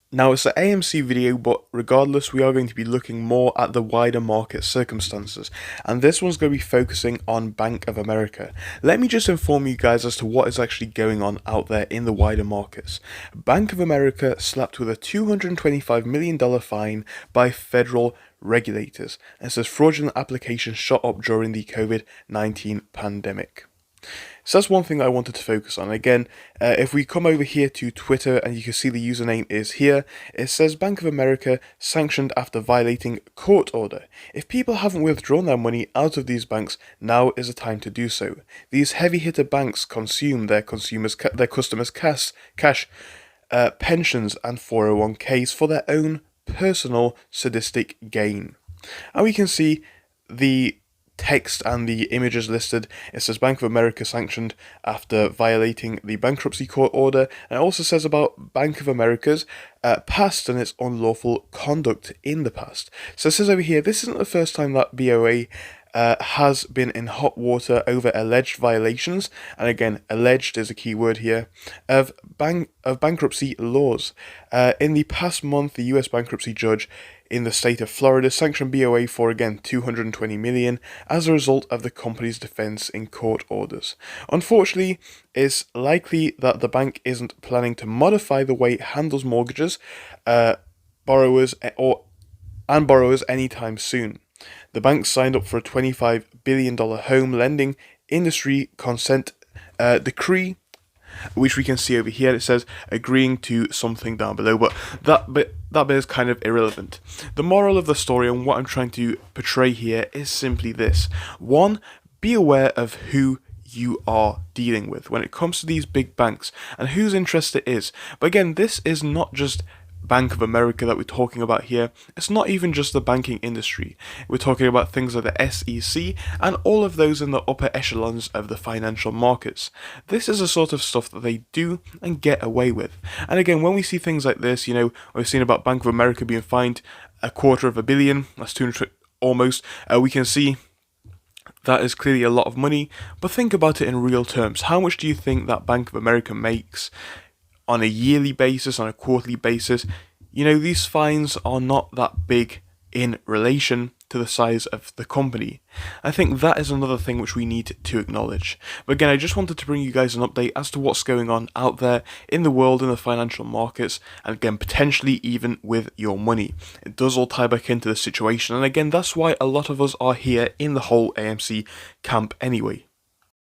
Now, it's an AMC video, but regardless, we are going to be looking more at the wider market circumstances, and this one's going to be focusing on Bank of America. Let me just inform you guys as to what is actually going on out there in the wider markets. Bank of America slapped with a $225 million fine by federal regulators, and says fraudulent applications shot up during the COVID-19 pandemic. So that's one thing that I wanted to focus on. Again, if we come over here to Twitter and you can see the username is here, it says Bank of America sanctioned after violating court order. If people haven't withdrawn their money out of these banks, now is the time to do so. These heavy hitter banks consume their customers' cash, pensions and 401ks for their own personal sadistic gain. And we can see the text and the images listed. It says Bank of America sanctioned after violating the bankruptcy court order, and it also says about Bank of America's past and its unlawful conduct in the past. So it says over here, this isn't the first time that BOA has been in hot water over alleged violations, and again, alleged is a key word here, of bankruptcy laws. In the past month, the US bankruptcy judge in the state of Florida sanctioned BOA for again $220 million as a result of the company's defense in court orders. Unfortunately, it's likely that the bank isn't planning to modify the way it handles mortgages, borrowers anytime soon. The bank signed up for a $25 billion home lending industry consent decree, which we can see over here. It says agreeing to something down below, but that bit is kind of irrelevant. The moral of the story and what I'm trying to portray here is simply this. One, be aware of who you are dealing with when it comes to these big banks and whose interest it is. But again, this is not just Bank of America that we're talking about here. It's not even just the banking industry. We're talking about things like the SEC and all of those in the upper echelons of the financial markets. This is the sort of stuff that they do and get away with. And again, when we see things like this, we've seen about Bank of America being fined $250 million, that's 200 almost, we can see that is clearly a lot of money, but think about it in real terms. How much do you think that Bank of America makes on a yearly basis, on a quarterly basis? These fines are not that big in relation to the size of the company. I think that is another thing which we need to acknowledge. But again, I just wanted to bring you guys an update as to what's going on out there in the world, in the financial markets, and again, potentially even with your money. It does all tie back into the situation, and again, that's why a lot of us are here in the whole AMC camp anyway.